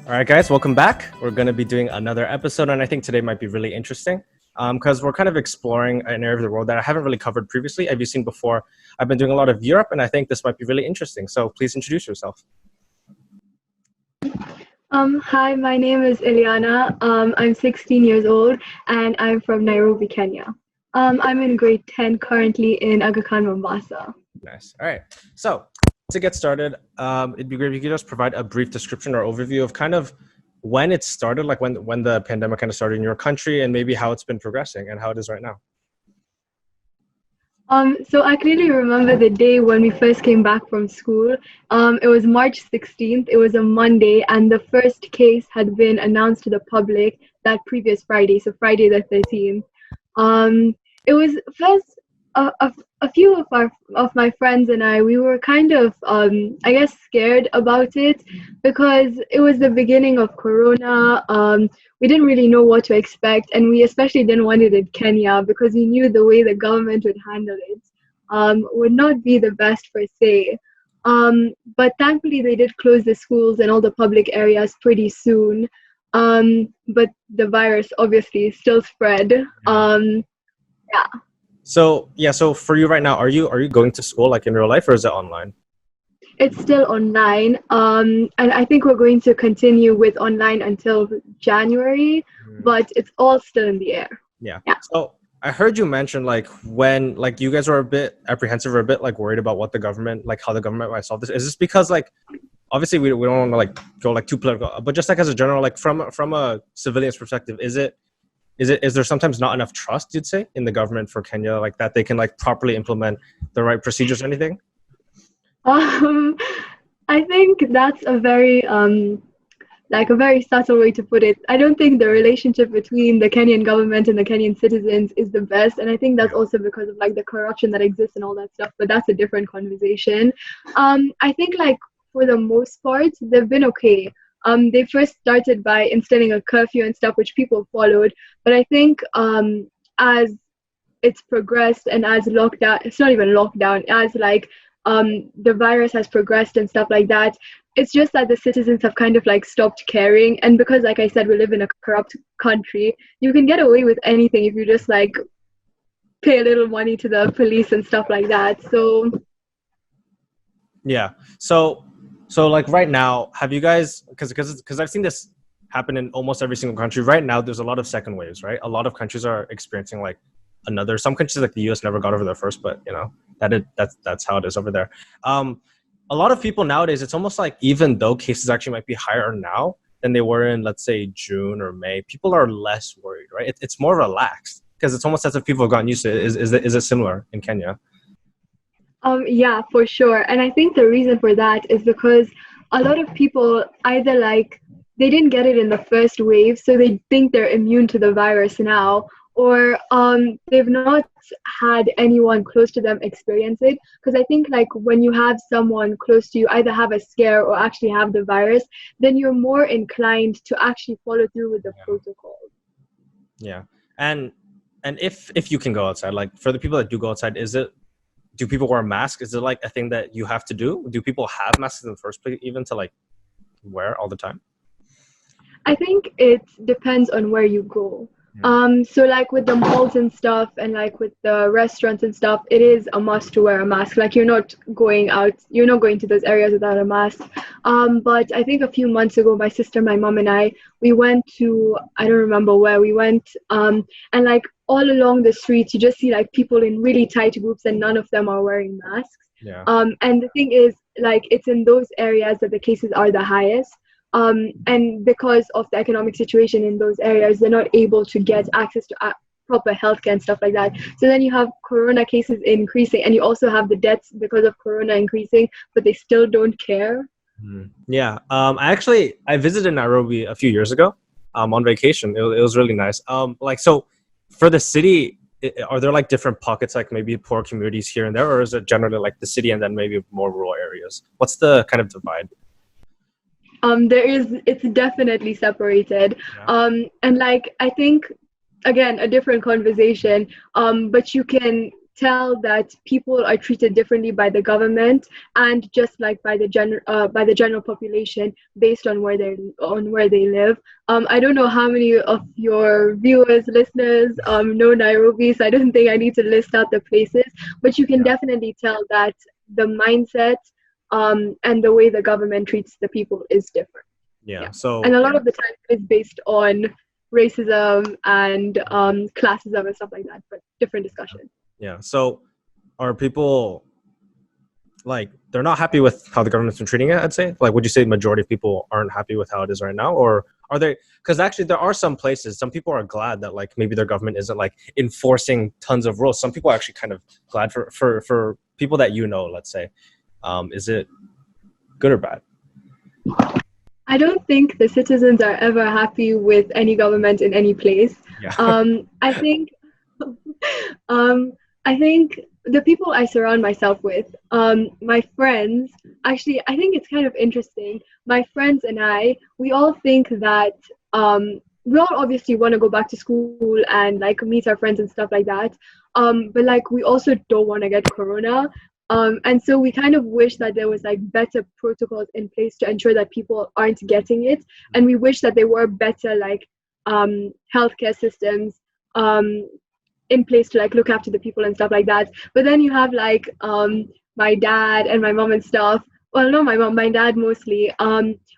All right, guys, welcome back. We're going to be doing another episode, and I think today might be really interesting because we're kind of exploring an area of the world that I haven't really covered previously. As you've seen before, I've been doing a lot of Europe, and I think this might be really interesting. So please introduce yourself. Hi, my name is Ilyana. I'm 16 years old and I'm from Nairobi, Kenya. I'm in grade 10 currently in Aga Khan, Mombasa. Nice. All right. So to get started, it'd be great if you could just provide a brief description or overview of kind of when it started, like when the pandemic kind of started in your country, and maybe how it's been progressing and how it is right now. So I clearly remember the day when we first came back from school. It was March 16th. It was a Monday, and the first case had been announced to the public that previous Friday, so Friday the 13th. It was first a few of my friends and I. We were kind of I guess scared about it because it was the beginning of Corona. We didn't really know what to expect, and we especially didn't want it in Kenya because we knew the way the government would handle it would not be the best per se. But thankfully, they did close the schools and all the public areas pretty soon. But the virus obviously still spread. Yeah. So for you right now, are you going to school like in real life, or is it online? It's still online, and I think we're going to continue with online until January, but it's all still in the air. Yeah. Yeah. So I heard you mention like when like you guys were a bit apprehensive or a bit like worried about what the government, like how the government might solve this. Is this because like obviously we don't want to like go like too political, but just like as a general, like from a civilian's perspective, is there sometimes not enough trust, you'd say, in the government for Kenya, like that they can like properly implement the right procedures or anything? Um, I think that's a very like a very subtle way to put it. I don't think the relationship between the Kenyan government and the Kenyan citizens is the best, and I think that's also because of like the corruption that exists and all that stuff. But that's a different conversation. I think like for the most part, they've been okay. They first started by instilling a curfew and stuff, which people followed. But I think as it's progressed and as lockdown, it's not even lockdown, as like the virus has progressed and stuff like that, it's just that the citizens have kind of like stopped caring. And because, like I said, we live in a corrupt country, you can get away with anything if you just like pay a little money to the police and stuff like that. So Yeah. So like right now, have you guys because I've seen this happen in almost every single country. Right now, there's a lot of second waves, right? A lot of countries are experiencing like another. Some countries like the U.S. never got over their first, but you know that's how it is over there. A lot of people nowadays, it's almost like even though cases actually might be higher now than they were in, let's say, June or May, people are less worried, right? It's more relaxed because it's almost as if people have gotten used to it. Is it similar in Kenya? yeah, for sure. And I think the reason for that is because a lot of people either like they didn't get it in the first wave, so they think they're immune to the virus now, or they've not had anyone close to them experience it. Because I think like when you have someone close to you either have a scare or actually have the virus, then you're more inclined to actually follow through with the protocol. Yeah. And if you can go outside, like for the people that do go outside, do people wear masks? Is it like a thing that you have to do? Do people have masks in the first place, even to like wear all the time? I think it depends on where you go. So like with the malls and stuff and like with the restaurants and stuff, it is a must to wear a mask. Like you're not going to those areas without a mask. But I think a few months ago, my sister, my mom and we went to, I don't remember where we went. And like all along the streets, you just see like people in really tight groups and none of them are wearing masks. Yeah. And the thing is, like, it's in those areas that the cases are the highest. And because of the economic situation in those areas, they're not able to get access to proper healthcare and stuff like that. So then you have corona cases increasing, and you also have the deaths because of corona increasing, but they still don't care. Yeah. I visited Nairobi a few years ago on vacation. It was really nice. Like, so for the city, are there like different pockets, like maybe poor communities here and there, or is it generally like the city and then maybe more rural areas? What's the kind of divide? It's definitely separated. Yeah. And like I think again a different conversation. But you can tell that people are treated differently by the government and just like by the general population based on where they live. I don't know how many of your viewers, listeners know Nairobi, so I don't think I need to list out the places, but you can Yeah. definitely tell that the mindset and the way the government treats the people is different. Yeah. Yeah, and So a lot of the time it's based on racism and classism and stuff like that, but different discussion. yeah. So are people like they're not happy with how the government's been treating it? I'd say. Like, would you say the majority of people aren't happy with how it is right now, or are they? Because actually, there are some places. Some people are glad that like maybe their government isn't like enforcing tons of rules. Some people are actually kind of glad for people that you know. Let's say, is it good or bad? I don't think the citizens are ever happy with any government in any place. Yeah. I think, um, I think the people I surround myself with, my friends, actually, I think it's kind of interesting. My friends and I, we all think that we all obviously want to go back to school and like meet our friends and stuff like that. But like we also don't want to get corona. And so we kind of wish that there was like better protocols in place to ensure that people aren't getting it. And we wish that there were better like healthcare systems um, in place to like look after the people and stuff like that. But then you have like my dad and my mom and stuff. Well, not my mom, my dad mostly.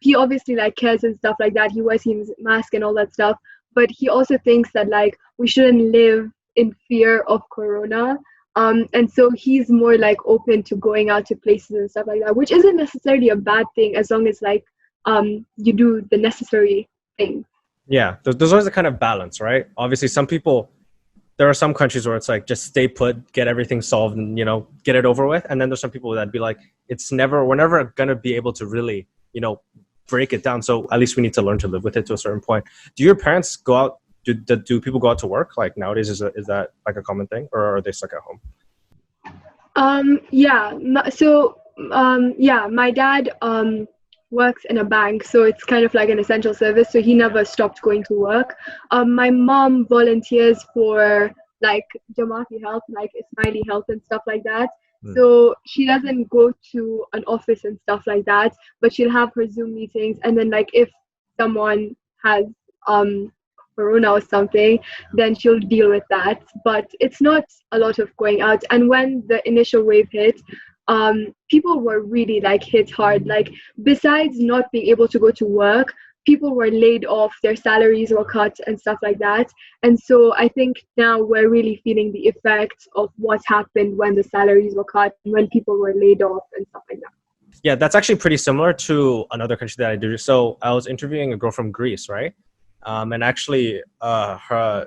He obviously like cares and stuff like that. He wears his mask and all that stuff. But he also thinks that like we shouldn't live in fear of corona. And so he's more like open to going out to places and stuff like that, which isn't necessarily a bad thing as long as like you do the necessary things. Yeah. There's always a kind of balance, right? Obviously, some people. There are some countries where it's like just stay put, get everything solved, and get it over with. And then there's some people that be like, we're never gonna be able to really break it down. So at least we need to learn to live with it to a certain point. Do your parents go out? Do people go out to work? Like nowadays, is that like a common thing, or are they stuck at home? Yeah, my dad works in a bank, so it's kind of like an essential service, so he never stopped going to work. My mom volunteers for like Jamati Health, like Ismaili Health and stuff like that. So she doesn't go to an office and stuff like that, but she'll have her Zoom meetings, and then like if someone has corona or something, then she'll deal with that. But it's not a lot of going out. And when the initial wave hit, people were really like hit hard. Like besides not being able to go to work, people were laid off, their salaries were cut and stuff like that. And so I think now we're really feeling the effects of what happened when the salaries were cut and when people were laid off and stuff like that. Yeah, that's actually pretty similar to another country that I do. So I was interviewing a girl from Greece, right? And actually, her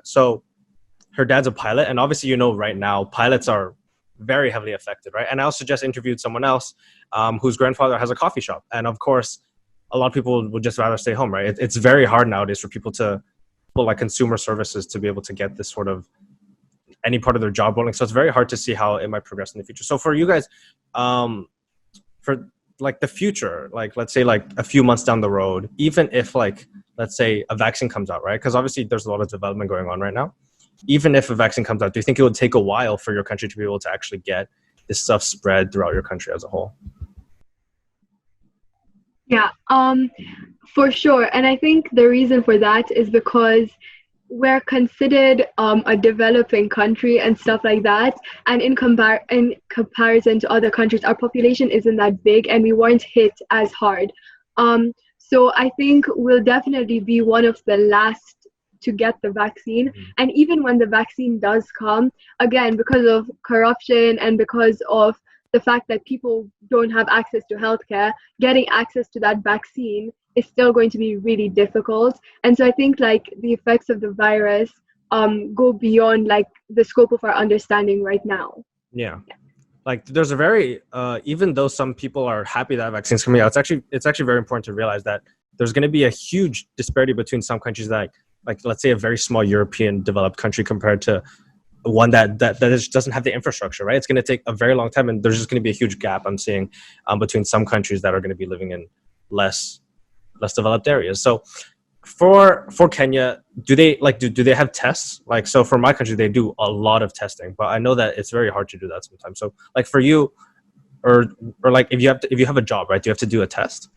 dad's a pilot, and obviously, right now, pilots are very heavily affected, right? And I also just interviewed someone else whose grandfather has a coffee shop, and of course, a lot of people would just rather stay home, right? It's very hard nowadays for people like consumer services to be able to get this sort of any part of their job rolling. So it's very hard to see how it might progress in the future. So for you guys, for like the future, like let's say like a few months down the road, even if like let's say a vaccine comes out, right? Because obviously there's a lot of development going on right now. Even if a vaccine comes out, do you think it would take a while for your country to be able to actually get this stuff spread throughout your country as a whole? Yeah, for sure. And I think the reason for that is because we're considered a developing country and stuff like that. And in comparison to other countries, our population isn't that big and we weren't hit as hard. So I think we'll definitely be one of the last to get the vaccine. And even when the vaccine does come, again, because of corruption and because of the fact that people don't have access to healthcare, getting access to that vaccine is still going to be really difficult. And so I think like the effects of the virus go beyond like the scope of our understanding right now. Yeah. Like there's a very even though some people are happy that vaccines coming out, it's actually very important to realize that there's going to be a huge disparity between some countries that like let's say a very small European developed country compared to one that doesn't have the infrastructure, right? It's going to take a very long time, and there's just going to be a huge gap I'm seeing between some countries that are going to be living in less developed areas. So For Kenya, do they like do they have tests? Like, so for my country, they do a lot of testing, but I know that it's very hard to do that sometimes. So like for you, or like if you have a job, right? Do you have to do a test?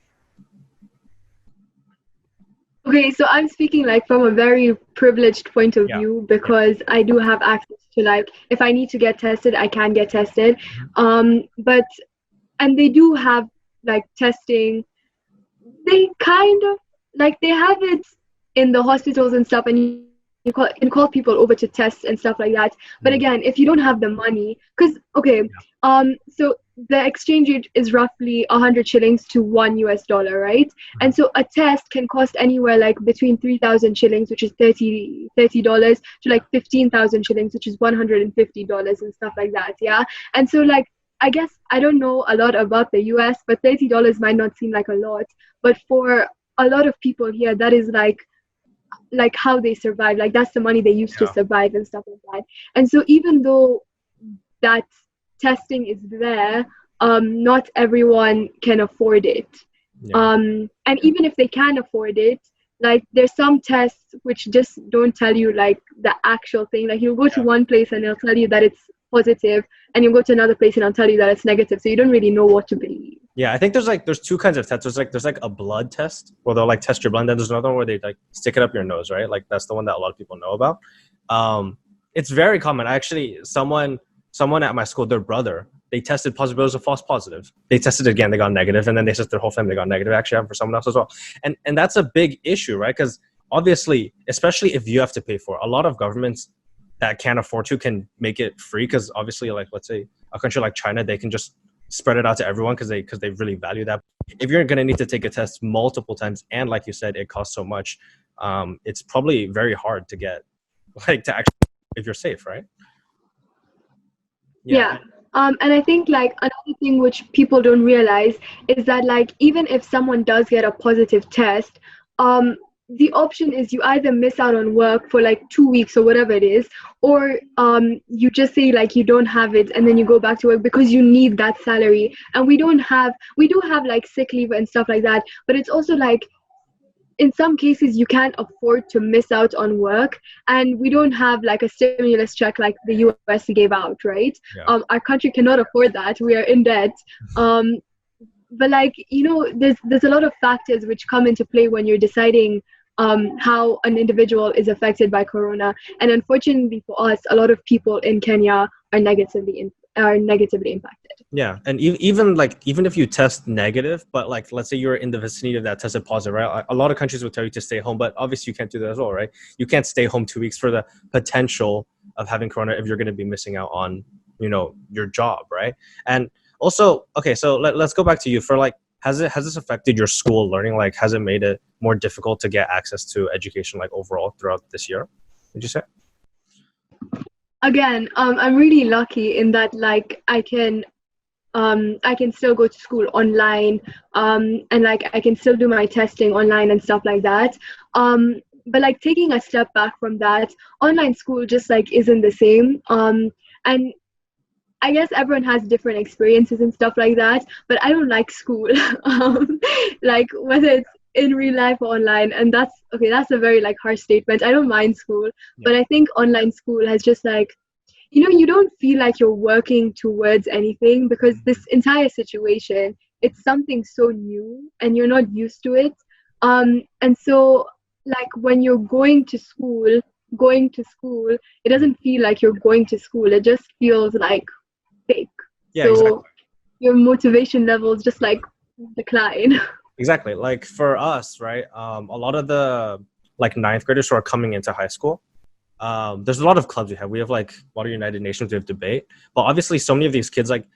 Okay, so I'm speaking like from a very privileged point of Yeah. view Yeah. because I do have access to like if I need to get tested, I can get tested. Mhm. But and they do have like testing. They kind of like they have it in the hospitals and stuff, and you can call people over to test and stuff like that. But Mm. again, if you don't have the money, because okay, Yeah. so the exchange rate is roughly 100 shillings to $1, right? Mhm. And so a test can cost anywhere like between 3,000 shillings, which is $30, to like 15,000 shillings, which is $150 and stuff like that. Yeah, and so like I guess I don't know a lot about the US, but $30 might not seem like a lot, but for a lot of people here, that is like how they survive. Like that's the money they use to Yeah. survive and stuff like that. And so even though that testing is there, not everyone can afford it. Yeah. And even if they can afford it, like there's some tests which just don't tell you like the actual thing. Like you'll go to Yeah. one place and they'll tell you that it's positive, and you go to another place and they'll tell you that it's negative. So you don't really know what to believe. Yeah, I think there's two kinds of tests. There's like a blood test where they'll like test your blood, and then there's another one where they like stick it up your nose, right? Like that's the one that a lot of people know about. Um, it's very common. Actually, someone at my school, their brother, they tested positive. It was a false positive. They tested again, they got negative, and then they tested their whole family, they got negative. Actually, happened for someone else as well, and that's a big issue, right? Because obviously, especially if you have to pay for it, a lot of governments that can't afford to can make it free. Because obviously, like let's say a country like China, they can just spread it out to everyone because they really value that. If you're going to need to take a test multiple times, and like you said, it costs so much, it's probably very hard to get like to actually if you're safe, right? Yeah. Yeah. And I think like another thing which people don't realize is that like even if someone does get a positive test, um, the option is you either miss out on work for like 2 weeks or whatever it is, or you just say like you don't have it and then you go back to work because you need that salary. And we do have like sick leave and stuff like that, but it's also like in some cases you can't afford to miss out on work, and we don't have like a stimulus check like the US gave out, right? Yeah. Our country cannot afford that. We are in debt. um, but like there's a lot of factors which come into play when you're deciding how an individual is affected by corona, and unfortunately for us, a lot of people in Kenya are negatively impacted. Yeah, and even like even if you test negative, but like let's say you're in the vicinity of that tested positive, right? A lot of countries will tell you to stay home, but obviously you can't do that as well, right? You can't stay home 2 weeks for the potential of having corona if you're going to be missing out on your job, right? And also, okay, so let's go back to you for like has this affected your school learning? Like has it made it more difficult to get access to education like overall throughout this year? Would you say? Again, I'm really lucky in that like I can still go to school online, and like I can still do my testing online and stuff like that. But like taking a step back from that, online school just like isn't the same. And I guess everyone has different experiences and stuff like that, but I don't like school. Like whether it's in real life or online, and that's okay. That's a very like harsh statement. I don't mind school, Yeah. but I think online school has just like you don't feel like you're working towards anything because this entire situation, it's something so new and you're not used to it. And so like when you're going to school, it doesn't feel like you're going to school. It just feels like fake. Yeah, exactly. So your motivation levels just like decline. Exactly. Like for us, right? A lot of the like ninth graders who are coming into high school, there's a lot of clubs we have. We have like a lot of United Nations, we have debate. But obviously so many of these kids, like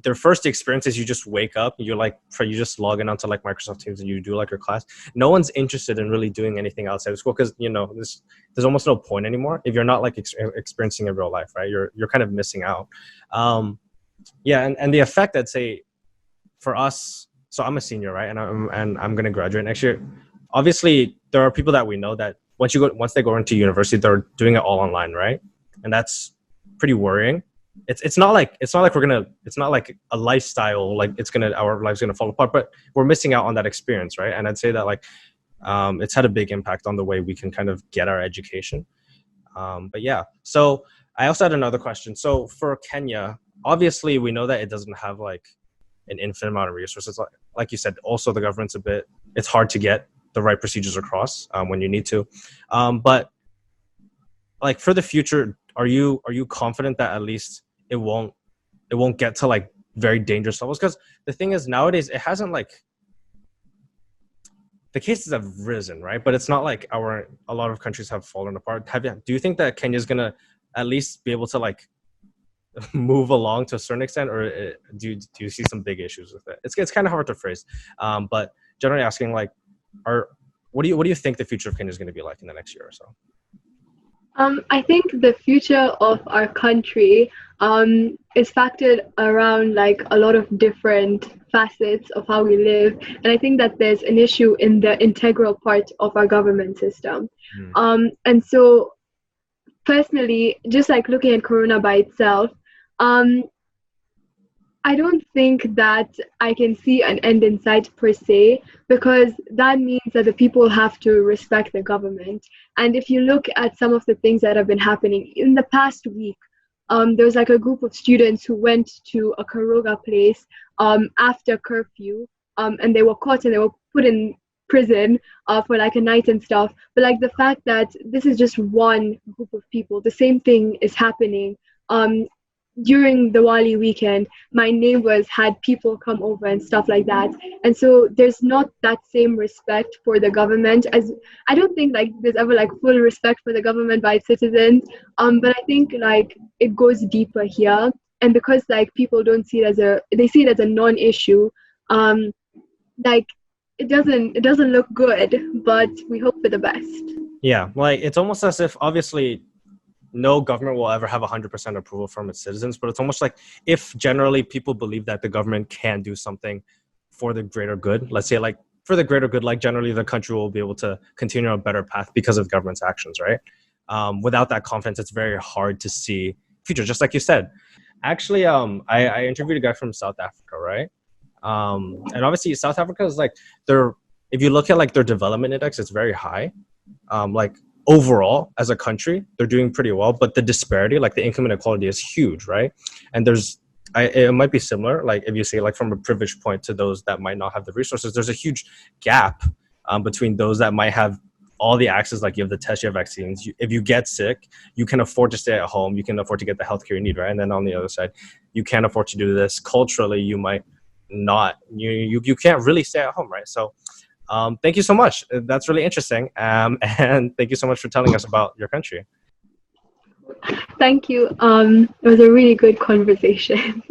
their first experience is you just wake up, you're like you just log in onto like Microsoft Teams and you do like your class. No one's interested in really doing anything outside of school because there's almost no point anymore if you're not like experiencing in real life, right? You're kind of missing out. Yeah, and the effect I'd say for us, so I'm a senior, right? And I'm going to graduate next year. Obviously, there are people that we know that once they go into university, they're doing it all online, right? And that's pretty worrying. It's not like it's not like a lifestyle like our life's gonna fall apart, but we're missing out on that experience, right? And I'd say that like It's had a big impact on the way we can kind of get our education. But yeah, so I also had another question. So for Kenya, obviously we know that it doesn't have like an infinite amount of resources. Like you said, also the government's it's hard to get the right procedures across when you need to. But like for the future, are you confident that at least it won't get to like very dangerous levels? Because the thing is nowadays it hasn't like the cases have risen, right? But it's not like a lot of countries have fallen apart. Do you think that Kenya's gonna at least be able to like move along to a certain extent, or do you see some big issues with it? It's kind of hard to phrase, but generally asking like, are what do you think the future of Kenya is going to be like in the next year or so? I think the future of our country is factored around like a lot of different facets of how we live, and I think that there's an issue in the integral part of our government system. Mm. And so, personally, just like looking at Corona by itself, um, I don't think that I can see an end in sight per se, because that means that the people have to respect the government. And if you look at some of the things that have been happening in the past week, there was like a group of students who went to a Karoga place after curfew, and they were caught and they were put in prison for like a night and stuff. But like the fact that this is just one group of people, the same thing is happening. During the Wali weekend, my neighbors had people come over and stuff like that. And so there's not that same respect for the government. As I don't think like there's ever like full respect for the government by its citizens. But I think like it goes deeper here. And because like people don't see it they see it as a non-issue, like it doesn't look good, but we hope for the best. Yeah, like it's almost as if obviously no government will ever have 100% approval from its citizens, but it's almost like if generally people believe that the government can do something for the greater good, let's say like for the greater good, like generally the country will be able to continue on a better path because of government's actions, right? Without that confidence, it's very hard to see future, just like you said. Actually, I interviewed a guy from South Africa, right? And obviously South Africa is like if you look at like their development index, it's very high. Like overall as a country they're doing pretty well, but the disparity, like the income inequality, is huge, right? And it might be similar, like if you say like from a privileged point to those that might not have the resources, there's a huge gap between those that might have all the access, like you have the test, you have vaccines, if you get sick you can afford to stay at home, you can afford to get the healthcare you need, right? And then on the other side, you can't afford to do this. Culturally you might not, you can't really stay at home, right? So thank you so much. That's really interesting. And thank you so much for telling us about your country. Thank you. It was a really good conversation.